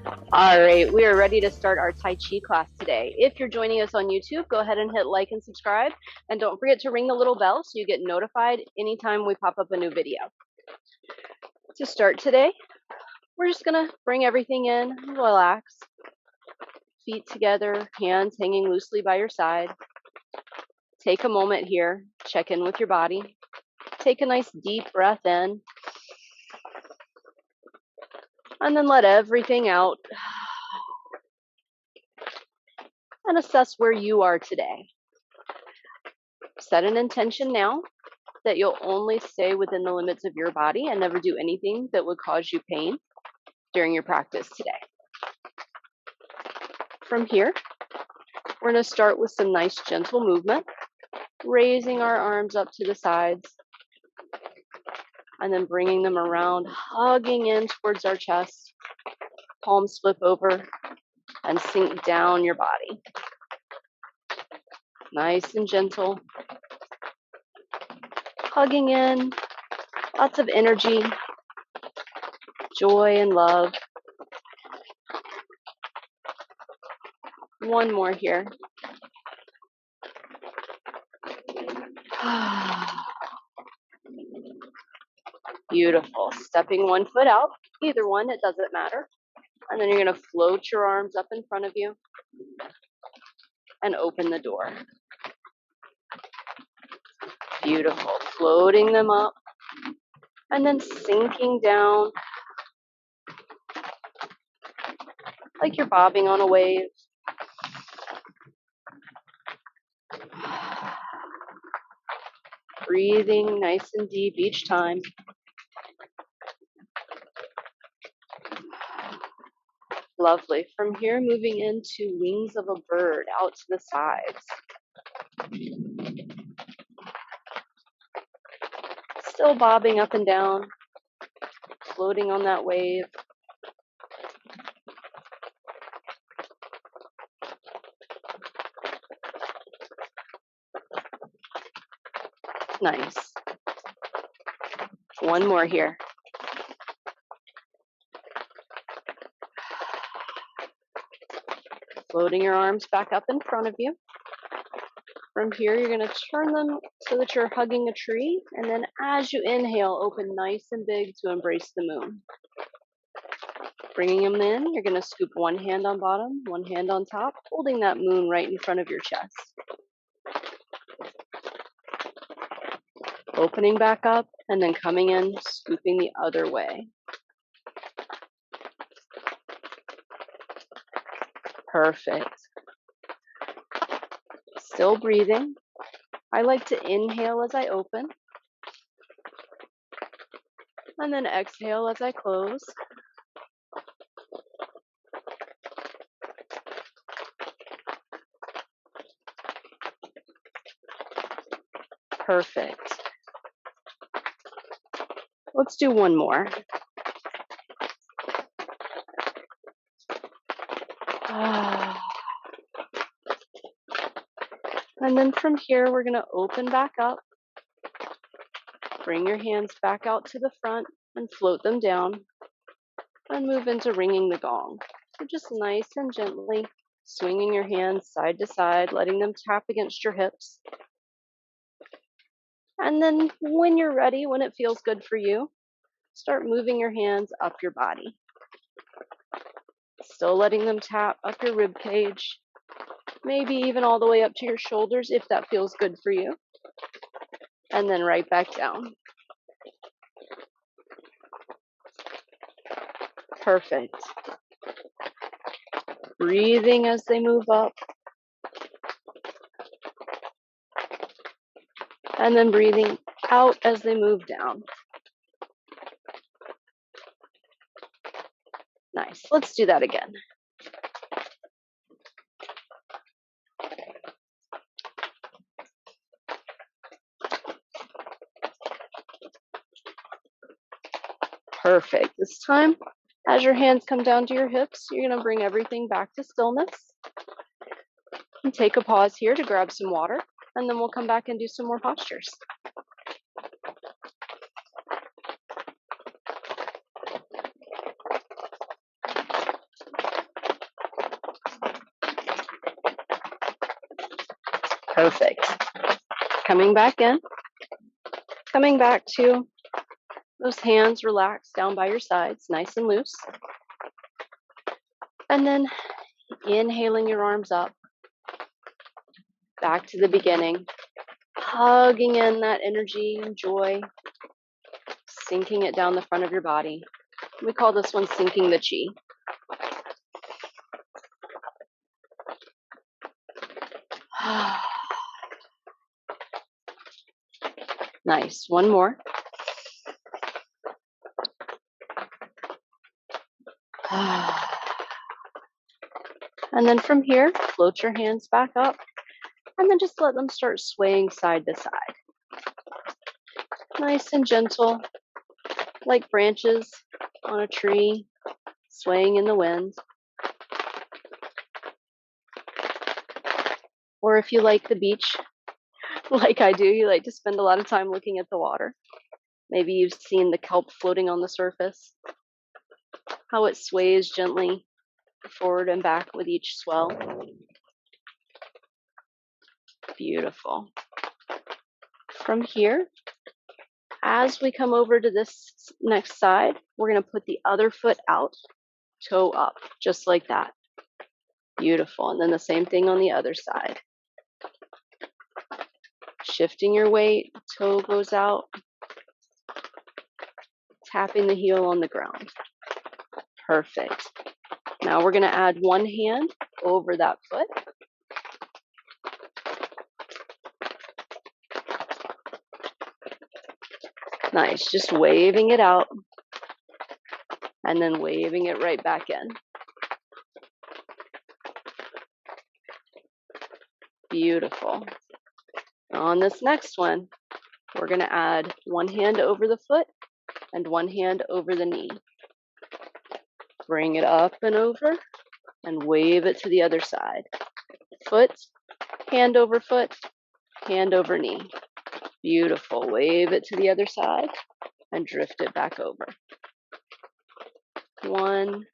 All right, we are ready to start our Tai Chi class today. If you're joining us on YouTube, go ahead and hit like and subscribe. And don't forget to ring the little bell so you get notified anytime we pop up a new video. To start today, we're just gonna bring everything in, relax. Feet together, hands hanging loosely by your side. Take a moment here, check in with your body. Take a nice deep breath in. And then let everything out. And assess where you are today. Set an intention now that you'll only stay within the limits of your body and never do anything that would cause you pain during your practice today. From here, we're going to start with some nice gentle movement, raising our arms up to the sides, and then bringing them around, hugging in towards our chest. Palms flip over and sink down your body. Nice and gentle. Hugging in, lots of energy, joy and love. One more here. Beautiful. Stepping one foot out, either one, it doesn't matter. And then you're going to float your arms up in front of you and open the door. Beautiful. Floating them up and then sinking down like you're bobbing on a wave. Breathing nice and deep each time. Lovely. From here, moving into wings of a bird out to the sides. Still bobbing up and down, floating on that wave. Nice. One more here. Floating your arms back up in front of you. From here, you're going to turn them so that you're hugging a tree. And then as you inhale, open nice and big to embrace the moon. Bringing them in, you're going to scoop one hand on bottom, one hand on top, holding that moon right in front of your chest. Opening back up and then coming in, scooping the other way. Perfect. Still breathing. I like to inhale as I open. And then exhale as I close. Perfect. Let's do one more. And then from here, we're going to open back up. Bring your hands back out to the front and float them down. And move into ringing the gong. So just nice and gently swinging your hands side to side, letting them tap against your hips. And then when you're ready, when it feels good for you, start moving your hands up your body. Still letting them tap up your rib cage, maybe even all the way up to your shoulders if that feels good for you. And then right back down. Perfect. Breathing as they move up. And then breathing out as they move down. Nice. Let's do that again. Perfect. This time, as your hands come down to your hips, you're going to bring everything back to stillness. And take a pause here to grab some water, and then we'll come back and do some more postures. Perfect. Coming back in. Coming back to those hands relaxed down by your sides, nice and loose. And then inhaling your arms up. Back to the beginning. Hugging in that energy and joy. Sinking it down the front of your body. We call this one sinking the chi. Nice. One more. And then from here, float your hands back up and then just let them start swaying side to side. Nice and gentle, like branches on a tree, swaying in the wind. Or if you like the beach, like I do, you like to spend a lot of time looking at the water. Maybe you've seen the kelp floating on the surface, how it sways gently forward and back with each swell. Beautiful. From here, as we come over to this next side, we're going to put the other foot out, toe up, just like that. Beautiful. And then the same thing on the other side. Shifting your weight, toe goes out, tapping the heel on the ground. Perfect. Now we're going to add one hand over that foot. Nice, just waving it out and then waving it right back in. Beautiful. On this next one, we're going to add one hand over the foot and one hand over the knee. Bring it up and over and wave it to the other side. Foot, hand over knee. Beautiful. Wave it to the other side and drift it back over. 1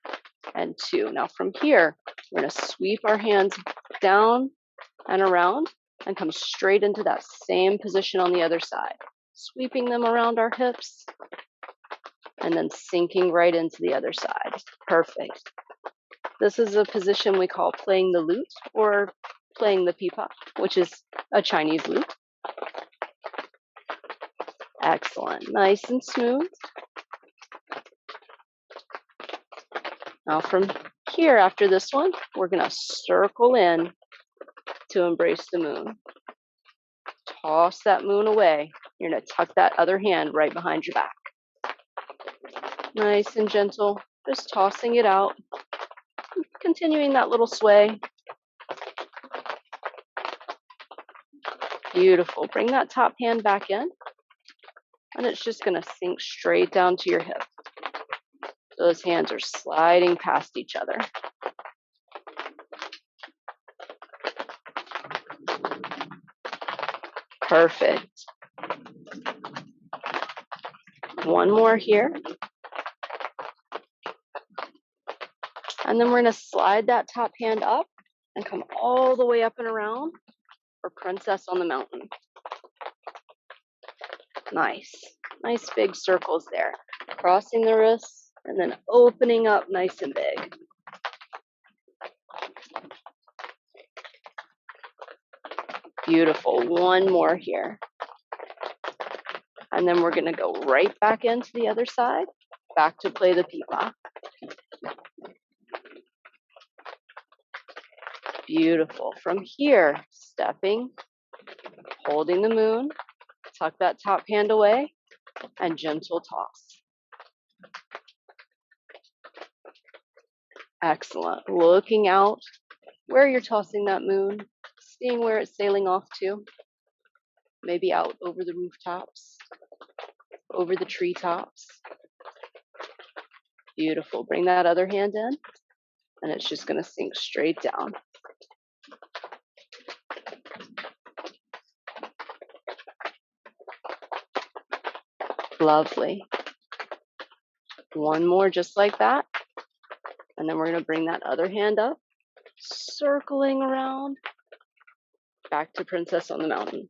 and 2. Now from here, we're going to sweep our hands down and around and come straight into that same position on the other side. Sweeping them around our hips and then sinking right into the other side. Perfect. This is a position we call playing the lute or playing the pipa, which is a Chinese lute. Excellent. Nice and smooth. Now from here, after this one, we're going to circle in to embrace the moon. Toss that moon away. You're going to tuck that other hand right behind your back. Nice and gentle, just tossing it out. Continuing that little sway. Beautiful. Bring that top hand back in. And it's just going to sink straight down to your hip. Those hands are sliding past each other. Perfect. One more here. And then we're going to slide that top hand up and come all the way up and around for Princess on the Mountain. Nice. Nice big circles there. Crossing the wrists and then opening up nice and big. Beautiful. One more here. And then we're going to go right back into the other side, back to play the pipa. Beautiful. From here, stepping, holding the moon, tuck that top hand away, and gentle toss. Excellent. Looking out where you're tossing that moon, seeing where it's sailing off to. Maybe out over the rooftops, over the treetops. Beautiful. Bring that other hand in, and it's just going to sink straight down. Lovely. One more just like that. And then we're going to bring that other hand up, circling around Back to Princess on the Mountain.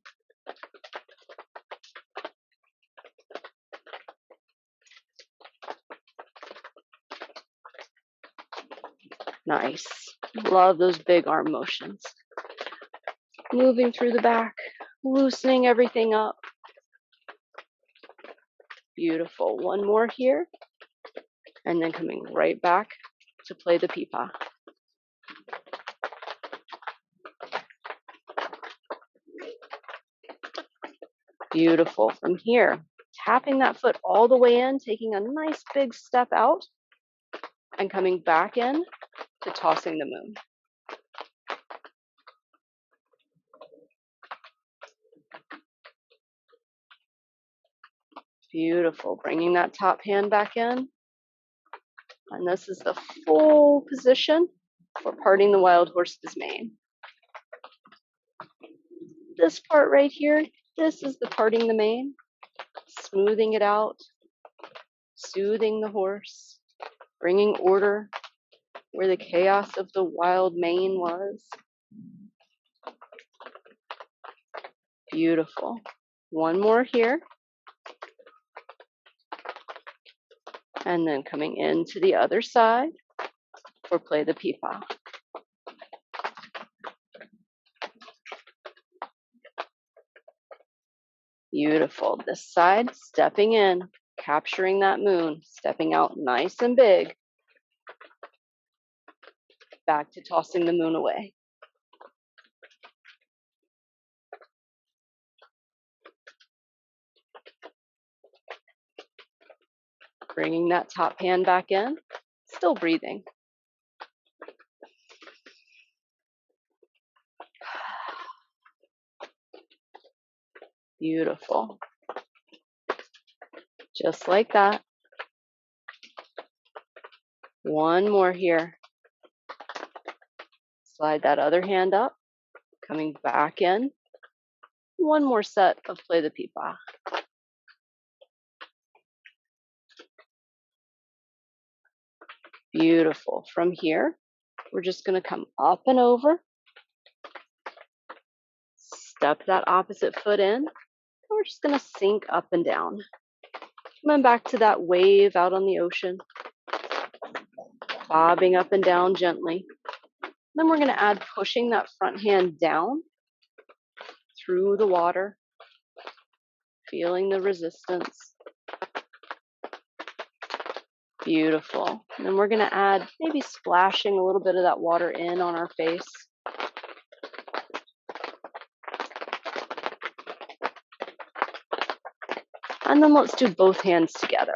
Nice. Love those big arm motions. Moving through the back, loosening everything up. Beautiful. One more here. And then coming right back to play the peepaw. Beautiful. From here, tapping that foot all the way in, taking a nice big step out, and coming back in to tossing the moon. Beautiful. Bringing that top hand back in. And this is the full position for parting the wild horse's mane. This part right here, this is the parting the mane, smoothing it out, soothing the horse, bringing order where the chaos of the wild mane was. Beautiful. One more here. And then coming into the other side for play the peepaw. Beautiful. This side, stepping in, capturing that moon, stepping out nice and big. Back to tossing the moon away. Bringing that top hand back in, still breathing. Beautiful. Just like that. One more here. Slide that other hand up, coming back in. One more set of play the peepaw. Beautiful. From here, we're just going to come up and over. Step that opposite foot in. And we're just going to sink up and down. Coming back to that wave out on the ocean. Bobbing up and down gently. Then we're going to add pushing that front hand down through the water. Feeling the resistance. Beautiful. And then we're going to add maybe splashing a little bit of that water in on our face. And then let's do both hands together.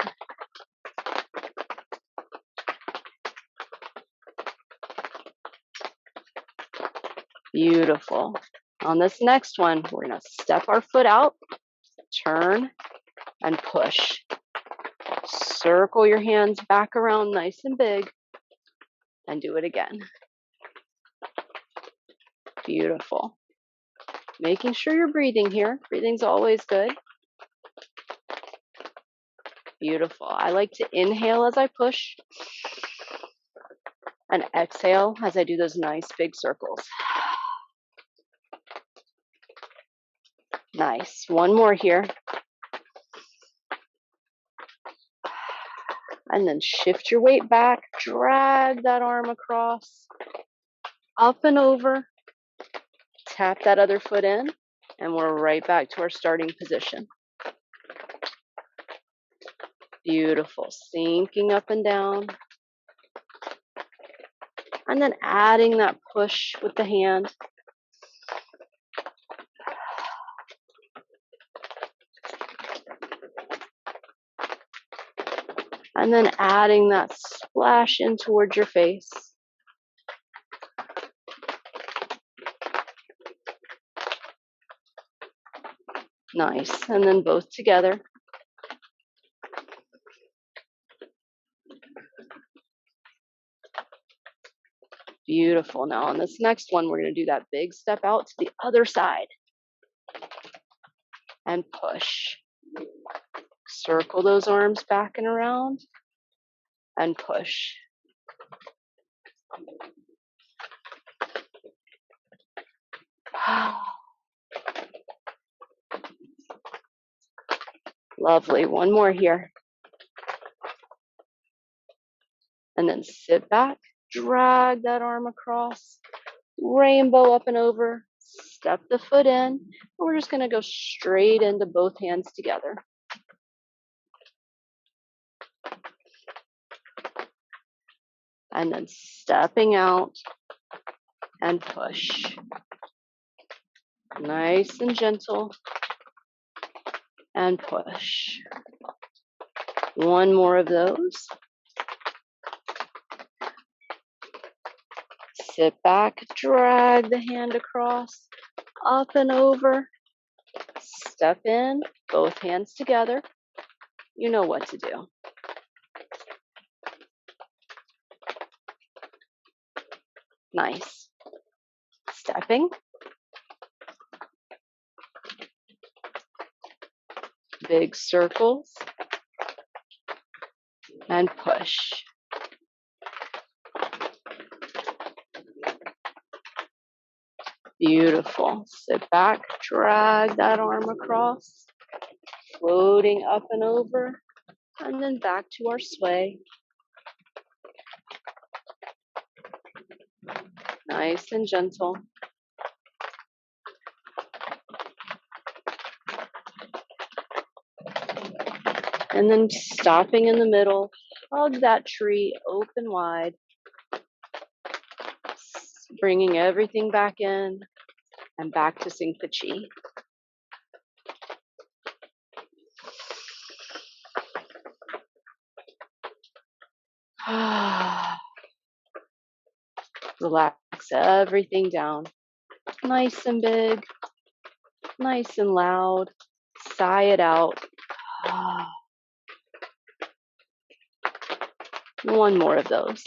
Beautiful. On this next one, we're going to step our foot out, turn, and push. Circle your hands back around nice and big, and do it again. Beautiful. Making sure you're breathing here. Breathing's always good. Beautiful. I like to inhale as I push, and exhale as I do those nice big circles. Nice. One more here. And then shift your weight back, drag that arm across, up and over, tap that other foot in, and we're right back to our starting position. Beautiful. Sinking up and down. And then adding that push with the hand. And then adding that splash in towards your face. Nice. And then both together. Beautiful. Now on this next one, we're going to do that big step out to the other side. And push. Circle those arms back and around. And push. Lovely. One more here. And then sit back, drag that arm across, rainbow up and over, step the foot in, and we're just going to go straight into both hands together. And then stepping out and push. Nice and gentle and push. One more of those. Sit back, drag the hand across, up and over, step in, both hands together. You know what to do. Nice. Stepping. Big circles. And push. Beautiful. Sit back, drag that arm across, floating up and over, and then back to our sway. Nice and gentle. And then stopping in the middle, hug that tree open wide, bringing everything back in and back to sink the chi. Relax everything down. Nice and big, nice and loud. Sigh it out. One more of those.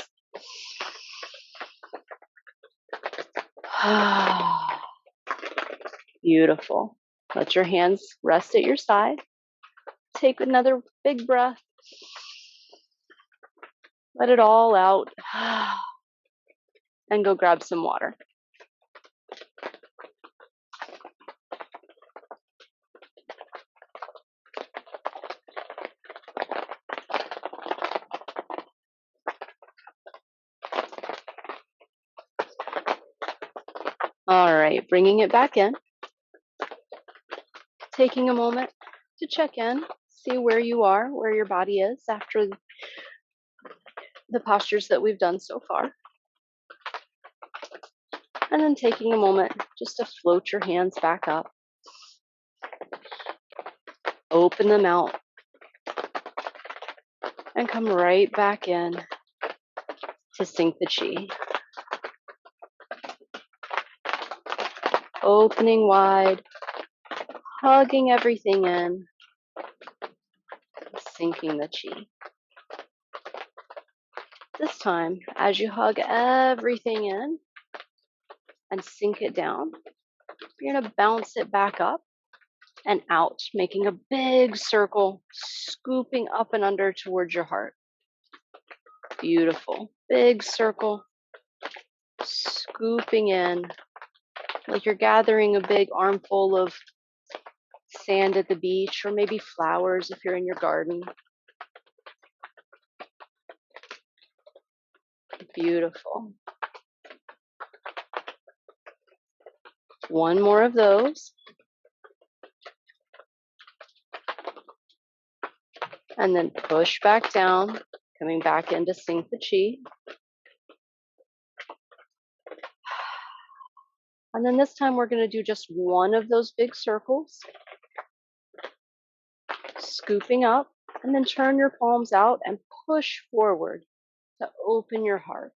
Beautiful. Let your hands rest at your side. Take another big breath. Let it all out. And go grab some water. All right, bringing it back in. Taking a moment to check in, see where you are, where your body is after the postures that we've done so far. And then taking a moment just to float your hands back up. Open them out. And come right back in to sink the chi. Opening wide, hugging everything in, sinking the chi. This time, as you hug everything in and sink it down, you're going to bounce it back up and out, making a big circle, scooping up and under towards your heart. Beautiful. Big circle, scooping in, like you're gathering a big armful of sand at the beach, or maybe flowers if you're in your garden. Beautiful. One more of those. And then push back down, coming back in to sink the chi. And then this time we're going to do just one of those big circles. Scooping up, and then turn your palms out and push forward to open your heart.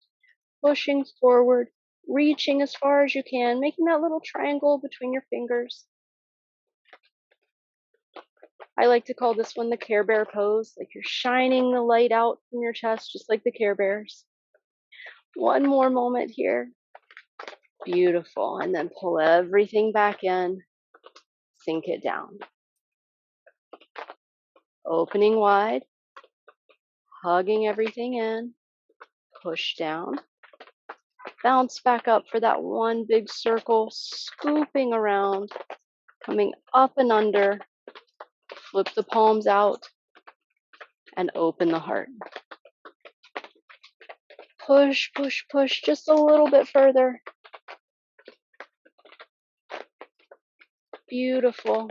Pushing forward, reaching as far as you can, making that little triangle between your fingers. I like to call this one the Care Bear pose, like you're shining the light out from your chest, just like the Care Bears. One more moment here. Beautiful. And then pull everything back in, sink it down. Opening wide, hugging everything in, push down, Bounce back up for that one big circle, scooping around, coming up and under. Flip the palms out and open the heart. Push, push, push just a little bit further. Beautiful.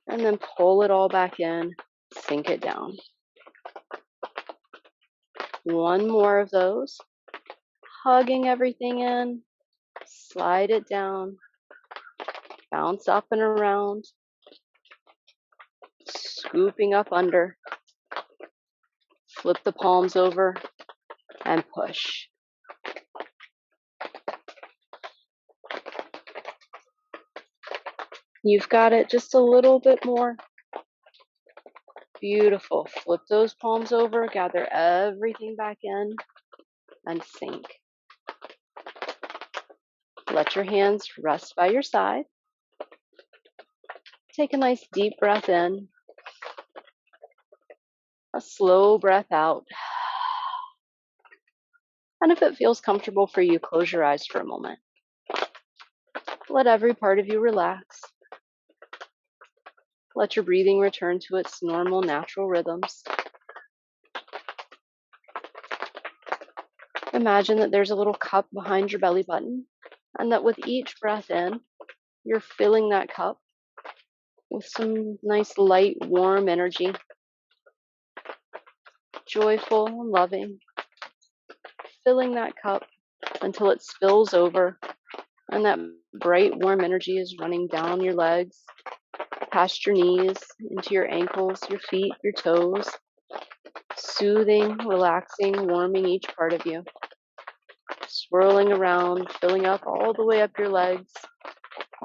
And then pull it all back in, sink it down. One more of those. Hugging everything in, slide it down, bounce up and around, scooping up under, flip the palms over, and push. You've got it, just a little bit more. Beautiful. Flip those palms over, gather everything back in, and sink. Let your hands rest by your side. Take a nice deep breath in, a slow breath out. And if it feels comfortable for you, close your eyes for a moment. Let every part of you relax. Let your breathing return to its normal, natural rhythms. Imagine that there's a little cup behind your belly button, and that with each breath in, you're filling that cup with some nice, light, warm energy, joyful and loving, filling that cup until it spills over, and that bright, warm energy is running down your legs, past your knees, into your ankles, your feet, your toes, soothing, relaxing, warming each part of you, swirling around, filling up all the way up your legs,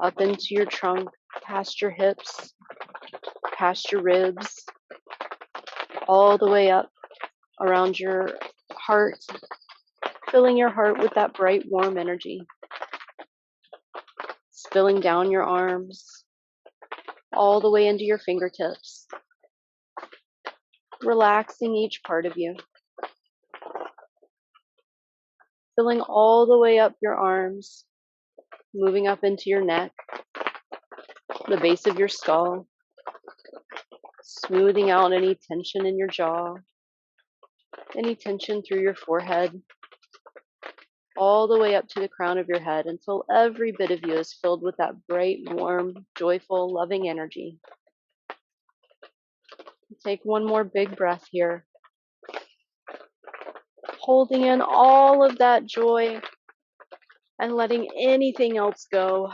up into your trunk, past your hips, past your ribs, all the way up around your heart, filling your heart with that bright, warm energy, spilling down your arms, all the way into your fingertips, relaxing each part of you, filling all the way up your arms, moving up into your neck, the base of your skull, smoothing out any tension in your jaw, any tension through your forehead, all the way up to the crown of your head until every bit of you is filled with that bright, warm, joyful, loving energy. Take one more big breath here, holding in all of that joy and letting anything else go.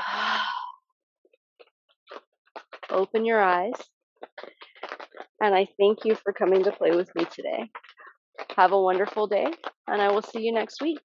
Open your eyes, and I thank you for coming to play with me today. Have a wonderful day, and I will see you next week.